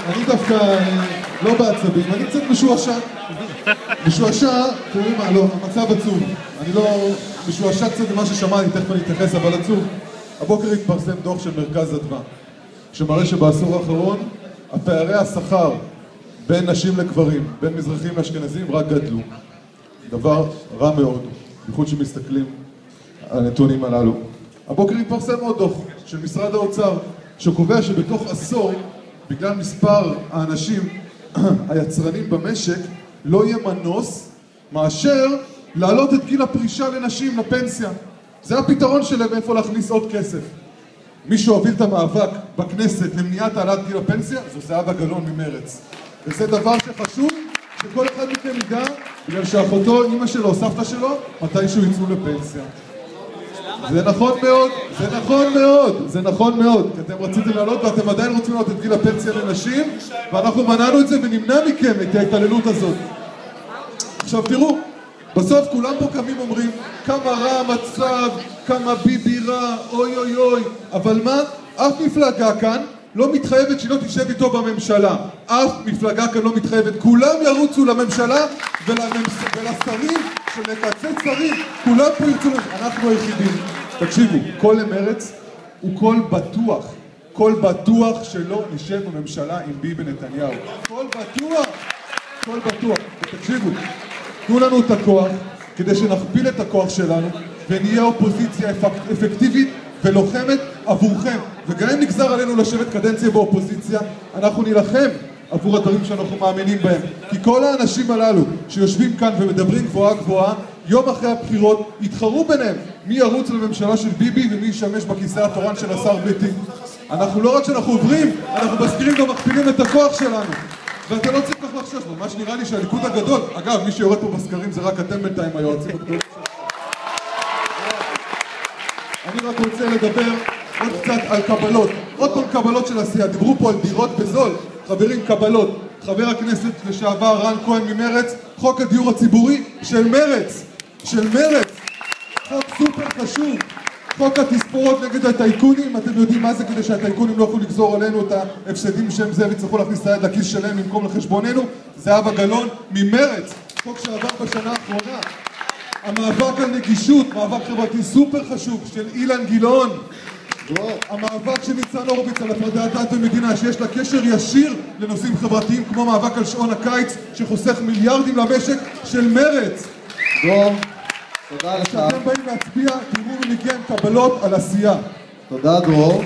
אני דווקא לא בעצבים, אני קצת משועשע. משועשע, תראי מה, לא, המצב עצוב. אני לא משועשע קצת ממה ששמעתי, תכף אני אתייחס, אבל עצוב. הבוקר התפרסם דוח של מרכז אדוה, שמראה שבעשור האחרון, הפערי השכר בין נשים לגברים, בין מזרחים לאשכנזים, רק גדלו. דבר רע מאוד, בייחוד שמסתכלים על הנתונים הללו. הבוקר התפרסם עוד דוח של משרד האוצר, שקובע שבתוך עשור, בגלל מספר האנשים היצרנים במשק, לא יהיה מנוס מאשר להעלות את גיל הפרישה לנשים לפנסיה. זה הפתרון שלהם איפה להכניס עוד כסף. מי שהוביל את המאבק בכנסת למניעת העלאת גיל הפנסיה, זו זהבה גלאון ממרץ. וזה דבר שחשוב שכל אחד מכם ידע, בגלל שאחותו, אמא שלו, סבתא שלו, מתישהו יצאו לפנסיה. זה נכון מאוד, זה נכון מאוד, זה נכון מאוד, כי אתם רציתם לעלות ואתם עדיין רוצים לעלות את גיל הפנסיה לנשים, ואנחנו מנענו את זה ונמנע מכם את ההתעללות הזאת. עכשיו תראו, בסוף כולם פה קמים אומרים כמה רע המצב, כמה ביבי רע, אוי אוי אוי, אבל מה? אף מפלגה כאן לא מתחייבת שלא תשב איתו בממשלה. אף מפלגה כאן לא מתחייבת. כולם ירוצו לממשלה ולשרים שלקצץ שרים. כולם פה ירצו, אנחנו היחידים. תקשיבו, קול למרץ הוא קול בטוח שלא נשב בממשלה עם ביבי נתניהו. קול בטוח. תקשיבו, תנו לנו את הכוח כדי שנכפיל את הכוח שלנו ונהיה אופוזיציה אפקטיבית ולוחמת עבורכם. וגם אם נגזר עלינו לשבת קדנציה באופוזיציה, אנחנו נילחם עבור הדברים שאנחנו מאמינים בהם. כי כל האנשים הללו שיושבים כאן ומדברים גבוהה גבוהה, יום אחרי הבחירות יתחרו ביניהם מי ירוץ לממשלה של ביבי ומי ישמש בכיסא התורן של השר ביטי. אנחנו לא רק שאנחנו עוברים, אנחנו מזכירים גם מכפילים את הכוח שלנו. ואתה לא צריך כך לחשוש, ממש נראה לי שהליכוד הגדול, אגב, מי שיורד פה בסקרים זה רק אתם בינתיים, היועצים הגדולים שלנו. אני רק רוצה לדבר עוד קצת על קבלות, עוד פעם קבלות של עשייה. דיברו פה על דירות בזול, חברים, קבלות. חבר הכנסת לשעבר רן כהן ממרץ, חוק הדיור הציבורי של מרץ, חוק סופר חשוב. חוק התספורות נגד הטייקונים, אתם יודעים מה זה, כדי שהטייקונים לא יכולו לגזור עלינו את ההפסדים שהם זה ויצטרכו להכניס את היד לכיס שלהם במקום לחשבוננו. זהבה גלאון ממרץ, חוק שעבר בשנה האחרונה. המאבק על נגישות, מאבק חברתי סופר חשוב של אילן גילאון. המאבק של ניצן הורוביץ על הפרדת דת ומדינה, שיש לה קשר ישיר לנושאים חברתיים כמו מאבק על שעון הקיץ שחוסך מיליארדים למשק, של מרץ. תודה לך. כשאתם באים להצביע, תראו מי מגיע עם קבלות על עשייה. תודה דרור.